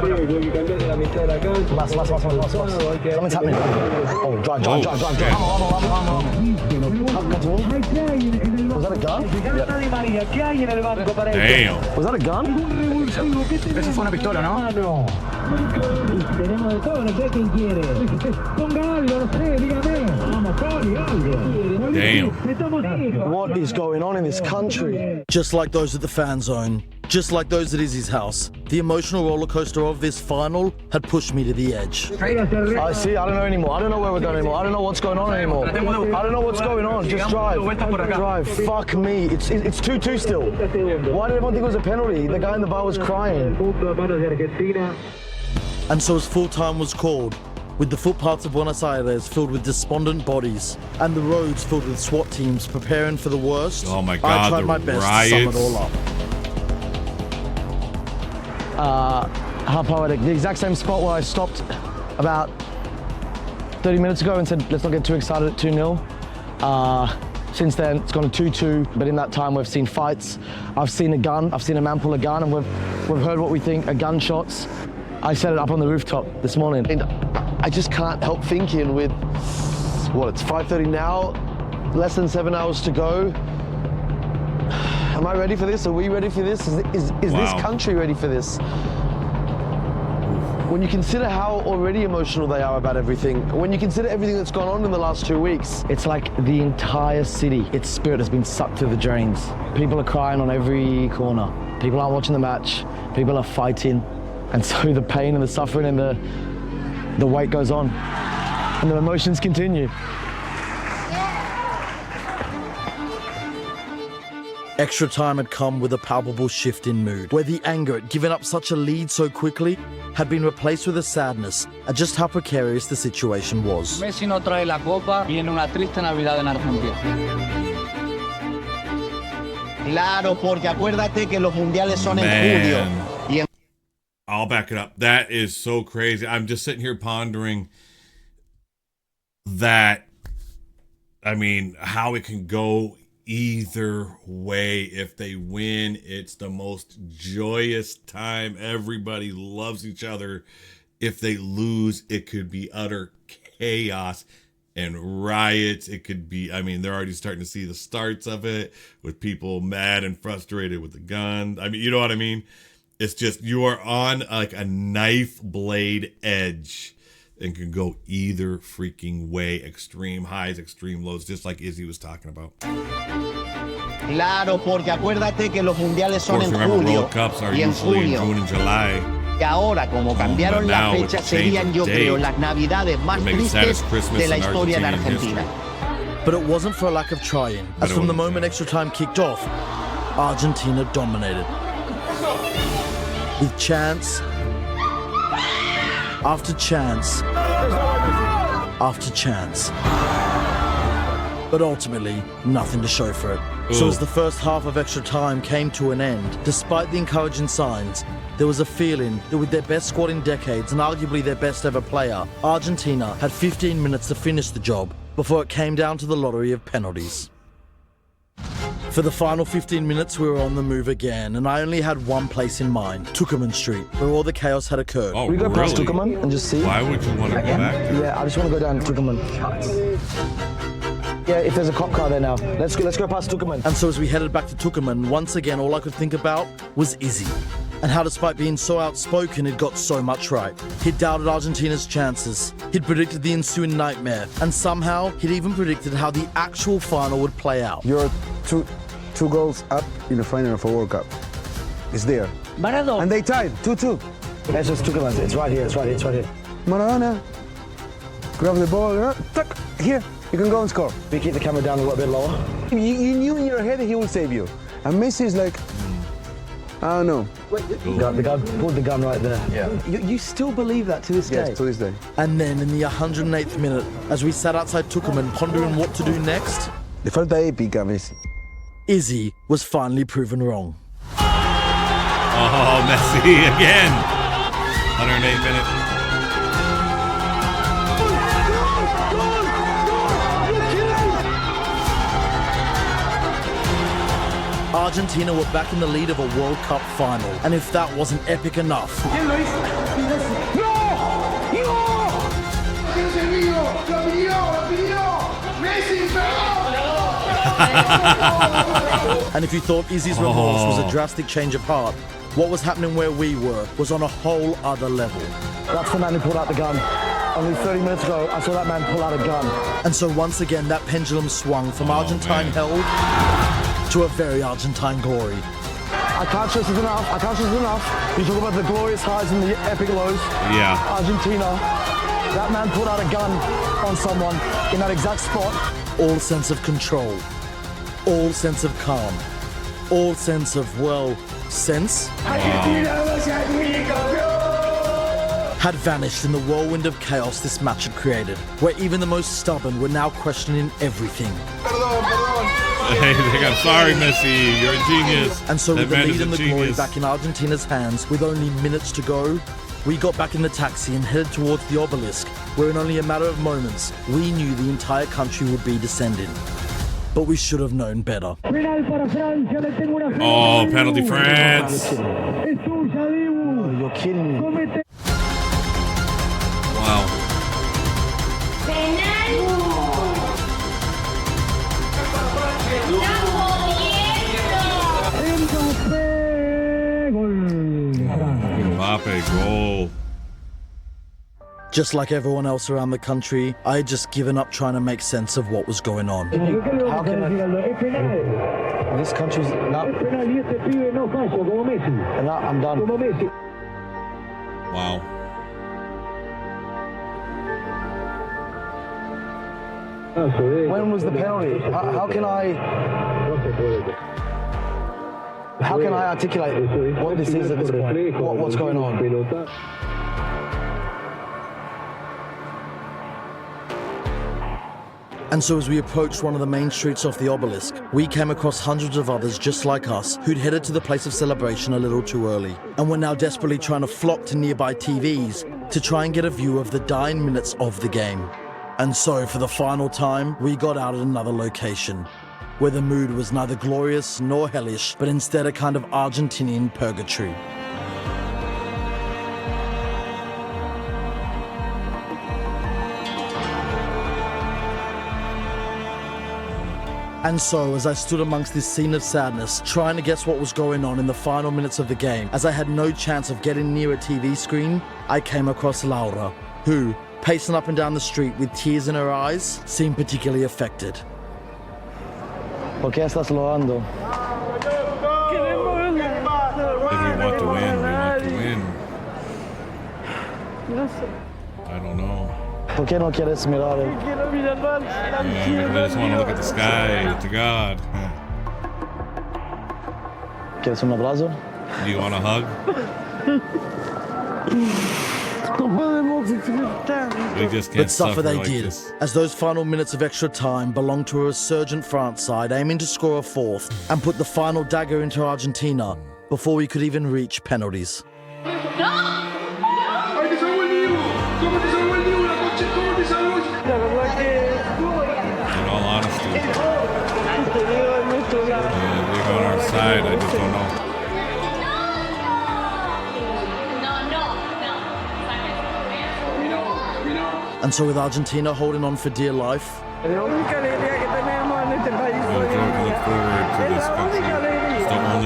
happening. Oh, drive. Was that a gun? Damn. Was that a gun? Eso fue una pistola, ¿no? Tenemos de todo, no sé quién quiere. Ponga algo, no sé, dígame. Vamos, Tony, algo. Damn. What is going on in this country? Just like those at the fan zone, just like those at Izzy's house, the emotional roller coaster of this final had pushed me to the edge. I see, I don't know anymore. I don't know where we're going anymore. I don't know what's going on anymore. I don't know what's going on. Just drive. Drive. Fuck me. It's 2-2 still. Why did everyone think it was a penalty? The guy in the bar was crying. And so as full time was called, with the footpaths of Buenos Aires filled with despondent bodies and the roads filled with SWAT teams preparing for the worst, oh my God, I tried my best to sum it all up. How poetic. The exact same spot where I stopped about 30 minutes ago and said, let's not get too excited at 2-0. Since then, it's gone 2-2, but in that time, we've seen fights. I've seen a gun. I've seen a man pull a gun, and we've heard what we think are gunshots. I set it up on the rooftop this morning. And I just can't help thinking with, it's 5:30 now, less than 7 hours to go. Am I ready for this? Are we ready for this? Is this country ready for this? When you consider how already emotional they are about everything, when you consider everything that's gone on in the last 2 weeks, it's like the entire city, its spirit has been sucked through the drains. People are crying on every corner. People aren't watching the match. People are fighting. And so the pain and the suffering and the weight goes on. And the emotions continue. Extra time had come with a palpable shift in mood, where the anger at giving up such a lead so quickly had been replaced with a sadness at just how precarious the situation was. Messi no trae la copa y en una triste Navidad en Argentina. Claro, porque acuérdate que los mundiales son en julio. I'll back it up. That is so crazy. I'm just sitting here pondering that, I mean, how it can go either way. If they win, it's the most joyous time. Everybody loves each other. If they lose, it could be utter chaos and riots. It could be, I mean, they're already starting to see the starts of it with people mad and frustrated with the gun. I mean, you know what I mean? It's just, you are on like a knife blade edge and can go either freaking way. Extreme highs, extreme lows, just like Izzy was talking about. Claro, porque acuérdate que los mundiales son en julio World Cups are y en usually junio. in June and July. Y ahora, como cambiaron las fechas, serían, yo creo, las navidades más tristes de la historia en Argentina. But it wasn't for a lack of trying, as from the moment extra time kicked off, Argentina dominated. With chance after chance after chance. But ultimately, nothing to show for it. Ooh. So as the first half of extra time came to an end, despite the encouraging signs, there was a feeling that with their best squad in decades and arguably their best ever player, Argentina had 15 minutes to finish the job before it came down to the lottery of penalties. For the final 15 minutes, we were on the move again, and I only had one place in mind, Tucumán Street, where all the chaos had occurred. Oh, we go past really? Tucumán and just see. Why would you want to go back there? Yeah, I just want to go down Tucumán. Yeah, if there's a cop car there now. Let's go past Tucumán. And so as we headed back to Tucumán, once again, all I could think about was Izzy. And how despite being so outspoken, he'd got so much right. He'd doubted Argentina's chances. He'd predicted the ensuing nightmare. And somehow, he'd even predicted how the actual final would play out. You're two goals up in the final of a World Cup. It's there. Maradona. And they tied 2-2. That's just Tucumán. It's right here. It's right here. Maradona. Grab the ball. Here. You can go and score. We keep the camera down a little bit lower. You knew in your head he will save you. And Messi is like, I don't know. Wait, the guy pulled the gun right there. Yeah. You still believe that to this day? Yes, to this day. And then in the 108th minute, as we sat outside Tucumán pondering what to do next, Le falta épica, Messi. Izzy was finally proven wrong. Oh, Messi again. 108 minutes. Argentina were back in the lead of a World Cup final, and if that wasn't epic enough, And if you thought Izzy's remorse was a drastic change of heart, what was happening where we were was on a whole other level. That's the man who pulled out the gun. Only 30 minutes ago, I saw that man pull out a gun. And so once again, that pendulum swung from Argentine hell to a very Argentine glory. I can't stress it enough. I can't stress it enough. You talk about the glorious highs and the epic lows. Yeah. Argentina, that man pulled out a gun on someone in that exact spot. All sense of control, all sense of calm, all sense of, well, sense had vanished in the whirlwind of chaos this match had created, where even the most stubborn were now questioning everything. Hey, I'm sorry, Messi, you're a genius. And so with the lead and the glory back in Argentina's hands, with only minutes to go, we got back in the taxi and headed towards the obelisk, where in only a matter of moments, we knew the entire country would be descending. But we should have known better. Oh, penalty France. Oh, you're kidding me. Wow. Mbappe goal. Just like everyone else around the country, I had just given up trying to make sense of what was going on. How can this country's not... And I'm done. Wow. When was the penalty? How can I articulate what this is at this point? What's going on? And so as we approached one of the main streets off the obelisk, we came across hundreds of others just like us who'd headed to the place of celebration a little too early and were now desperately trying to flock to nearby TVs to try and get a view of the dying minutes of the game. And so for the final time, we got out at another location, where the mood was neither glorious nor hellish, but instead a kind of Argentinian purgatory. And so, as I stood amongst this scene of sadness, trying to guess what was going on in the final minutes of the game, as I had no chance of getting near a TV screen, I came across Laura, who, pacing up and down the street with tears in her eyes, seemed particularly affected. ¿Por qué estás llorando? We want to win, we want to win. I don't know. ¿Por qué no quieres mirar? Yeah, I just want to look at the sky, to God. ¿Quieres un abrazo? Do you want a hug? We just can't But suffer they like did, this. as those final minutes of extra time belonged to a resurgent France side aiming to score a fourth and put the final dagger into Argentina before we could even reach penalties. In all honesty, they're on our side, I just don't know. And so with Argentina holding on for dear life,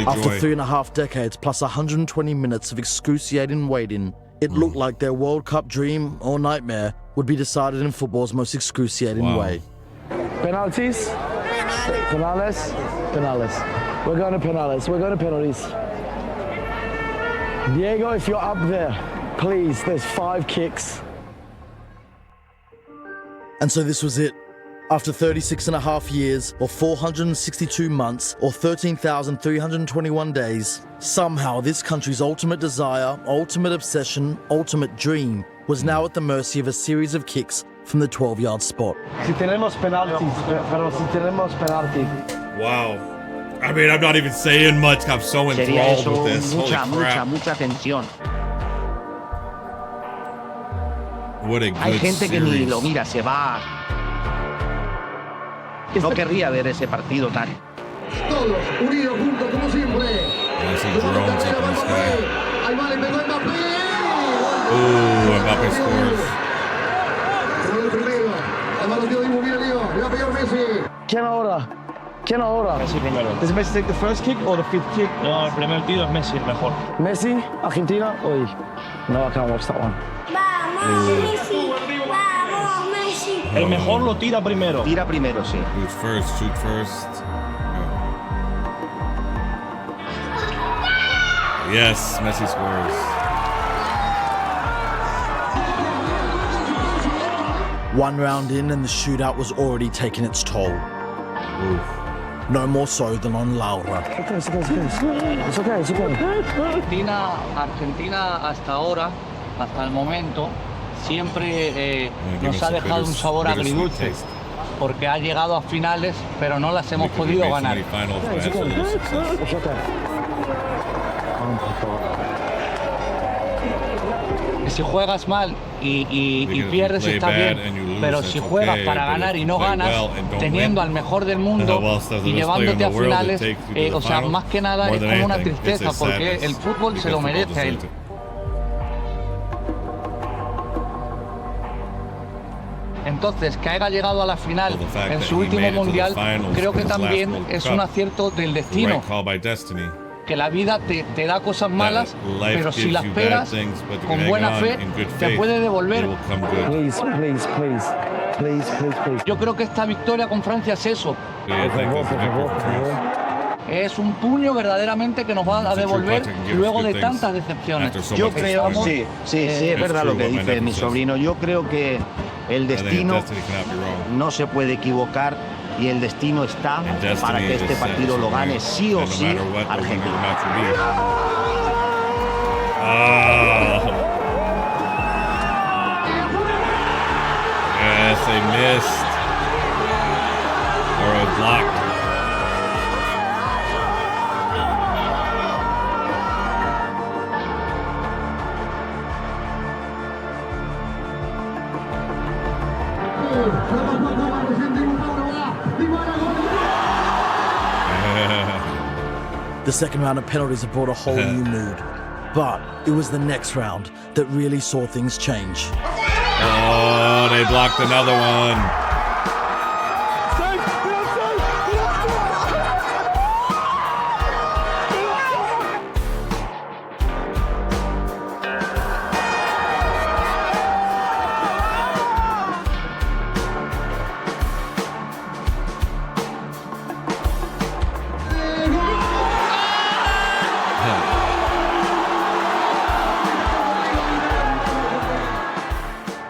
after 3.5 decades plus 120 minutes of excruciating waiting, it looked like their World Cup dream or nightmare would be decided in football's most excruciating way. Penalties? Penales? Penales. We're going to penales. We're going to penalties. Diego, if you're up there, please, there's 5 kicks. And so this was it. After 36.5 years, or 462 months, or 13,321 days, somehow this country's ultimate desire, ultimate obsession, ultimate dream was now at the mercy of a series of kicks from the 12-yard spot. Si tenemos penalties, pero si tenemos penalties. Wow. I mean, I'm not even saying much. I'm so enthralled with this. Mucha tensión. What a good Hay gente que ni series. lo mira, se va. No querría ver ese partido tan. Todos unidos juntos como siempre. I see drones up in the sky. Ooh, Mbappe scores. ¿Quién ahora? ¿Quién ahora? Messi primero. Does Messi take the first kick or the fifth kick? No, el primer tiro es Messi, el mejor. Messi, Argentina. Uy, no, I can't watch that one. Vamos, Messi. Vamos, Messi. El mejor lo tira primero. Tira primero, sí. Shoots first, shoot first. Yes, Messi scores. One round in and the shootout was already taking its toll. Oof. No more so than on Laura. It's okay. Argentina hasta ahora, hasta el momento, siempre nos ha dejado un sabor agridulce. Porque ha llegado a finales, pero no las hemos podido ganar. Si juegas mal y pierdes está bien, pero si juegas para ganar y no ganas, teniendo al mejor del mundo y llevándote a finales, o sea, más que nada es como una tristeza, porque el fútbol se lo merece a él. Entonces, que haya llegado a la final en su último mundial, creo que también es un acierto del destino. Que la vida te da cosas malas, pero si las esperas con buena fe, te puede devolver. Yo creo que esta victoria con Francia es eso. Es un puño verdaderamente que nos va a devolver luego de tantas decepciones. Yo creo, sí, es verdad lo que dice mi sobrino. Yo creo que el destino no se puede equivocar y el destino está para que este partido lo gane sí o sí Argentina. Yes, they missed. Or a blocked. The second round of penalties have brought a whole new mood. But it was the next round that really saw things change. Oh, they blocked another one.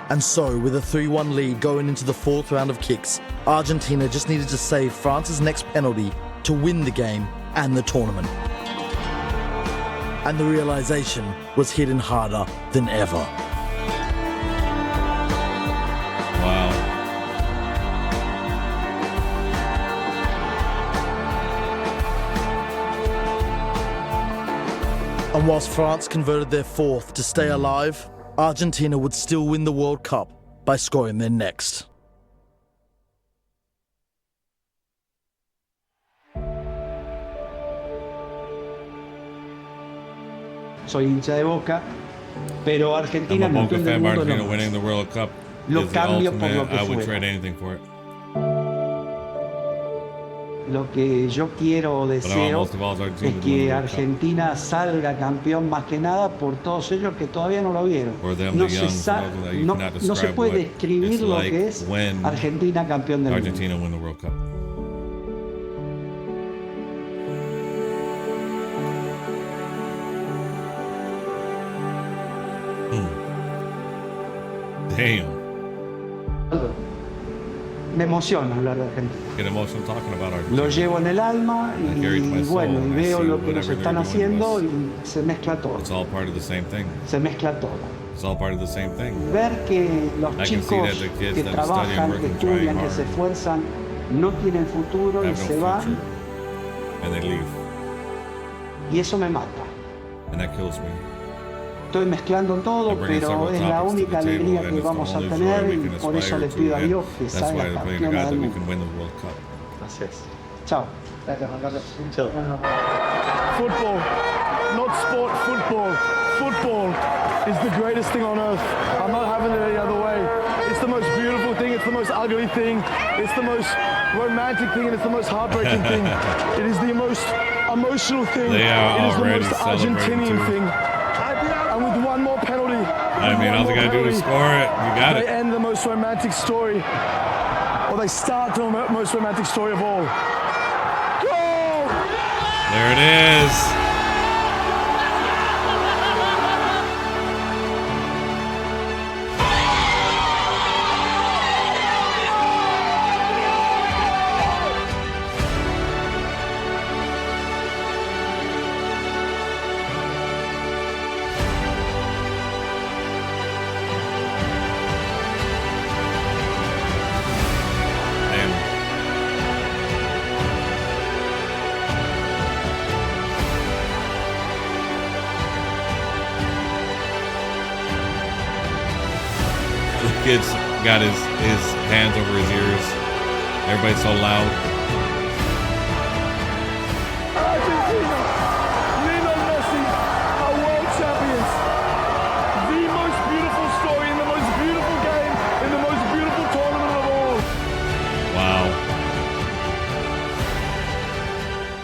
And so, with a 3-1 lead going into the fourth round of kicks, Argentina just needed to save France's next penalty to win the game and the tournament. And the realization was hitting harder than ever. Wow. And whilst France converted their fourth to stay alive, Argentina would still win the World Cup by scoring their next. Soy hincha de Boca, pero Argentina campeón del mundo no. Winning the World Cup lo cambio por lo que I would fuera. trade anything for it. Lo que yo quiero o deseo es que Argentina salga campeón más que nada por todos ellos que todavía no lo vieron. No se puede describir lo que es Argentina campeón del mundo. Damn. Me emociona hablar de Argentina. Get emotional talking about Argentina. Lo llevo en el alma y bueno, y veo lo que nos están haciendo y se mezcla todo. It's all part of the same thing. Se mezcla todo. It's all part of the same thing. Ver que los chicos que trabajan, que estudian, que se esfuerzan, no tienen futuro y se van. And they leave. Y eso me mata. And that kills me. Estoy mezclando todo, pero es la única alegría que vamos a tener y por eso le pido a Dios que salga campeona del mundo. Gracias. Chao. Chill. Football, not sport, football. Football is the greatest thing on earth. I'm not having it any other way. It's the most beautiful thing. It's the most ugly thing, it's the most romantic thing, and it's the most heartbreaking thing. It is the most emotional thing. They are it is the already most celebrating Argentinian too. thing. And with one more penalty, I mean, all they gotta do is score it. You got they it. end the most romantic story, or they start the most romantic story of all. Goal! There it is. Kid's got his hands over his ears. Everybody's so loud. Argentina, Lionel Messi are world champions. The most beautiful story in the most beautiful game in the most beautiful tournament of all. Wow.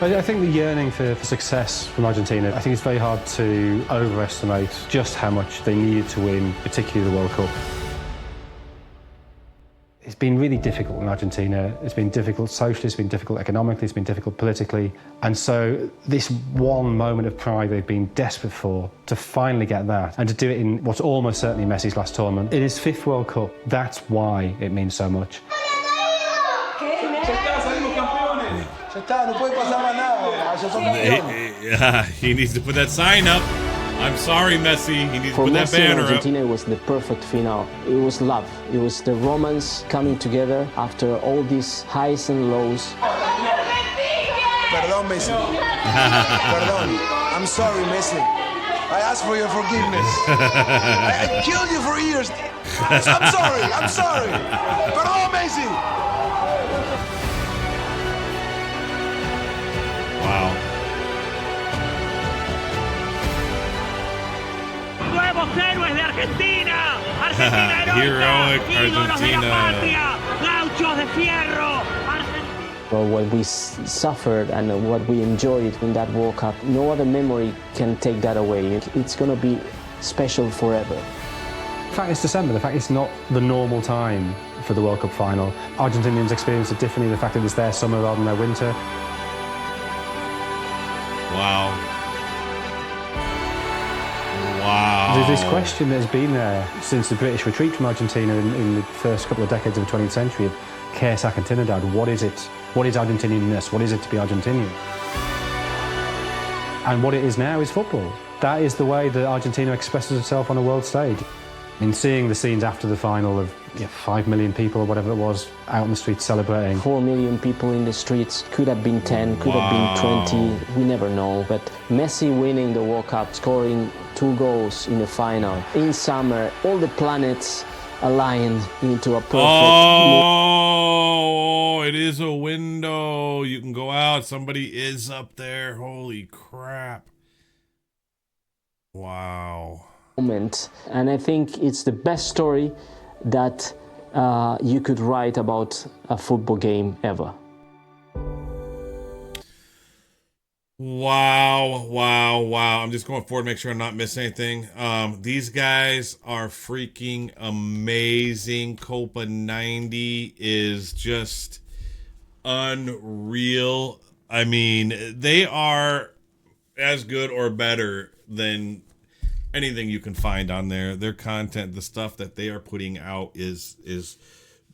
I think the yearning for success from Argentina, I think it's very hard to overestimate just how much they needed to win, particularly the World Cup. It's been really difficult in Argentina. It's been difficult socially, it's been difficult economically, it's been difficult politically. And so this one moment of pride they've been desperate for, to finally get that, and to do it in what's almost certainly Messi's last tournament. In his 5th World Cup, that's why it means so much. He needs to put that sign up. I'm sorry, Messi. He needs to put that banner up. Argentina, it was the perfect final. It was love. It was the romance coming together after all these highs and lows. Perdón, Messi. Perdón. I'm sorry, Messi. I ask for your forgiveness. I killed you for years. I'm sorry. I'm sorry. Perdón, Messi. Wow. Nuevos héroes de Argentina. Argentina Heroic ídolos de la Argentina. patria. Gauchos de fierro. Well, what we suffered and what we enjoyed in that World Cup, no other memory can take that away. It's going to be special forever. The fact it's December, the fact it's not the normal time for the World Cup final. Argentinians experience it differently, the fact that it's their summer rather than their winter. Wow. Wow. There's this question that's been there since the British retreat from Argentina in the first couple of decades of the 20th century of ¿Qué es Argentinidad? What is it? What is Argentinianness? What is it to be Argentinian? And what it is now is football. That is the way that Argentina expresses itself on a world stage. In seeing the scenes after the final of 5 million people or whatever it was out on the streets celebrating. 4 million people in the streets, could have been 10, could have been 20, we never know. But Messi winning the World Cup, scoring 2 goals in the final, in summer, all the planets aligned into a perfect... Oh, it is a window. You can go out. Somebody is up there. Holy crap. Wow. Moment. And I think it's the best story that you could write about a football game ever. Wow, wow, wow. I'm just going forward to make sure I'm not missing anything. These guys are freaking amazing. Copa90 is just unreal. I mean, they are as good or better than anything you can find on there. Their content, the stuff that they are putting out is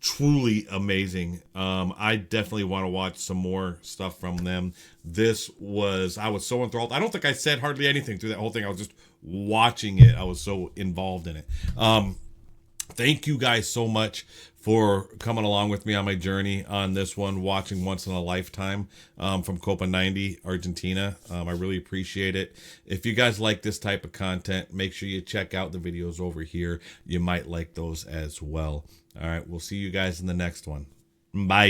truly amazing. I definitely want to watch some more stuff from them. I was so enthralled. I don't think I said hardly anything through that whole thing. I was just watching it. I was so involved in it. Thank you guys so much for coming along with me on my journey on this one, watching once in a lifetime from Copa90 Argentina. I really appreciate it. If you guys like this type of content, make sure you check out the videos over here. You might like those as well. All right, we'll see you guys in the next one. Bye.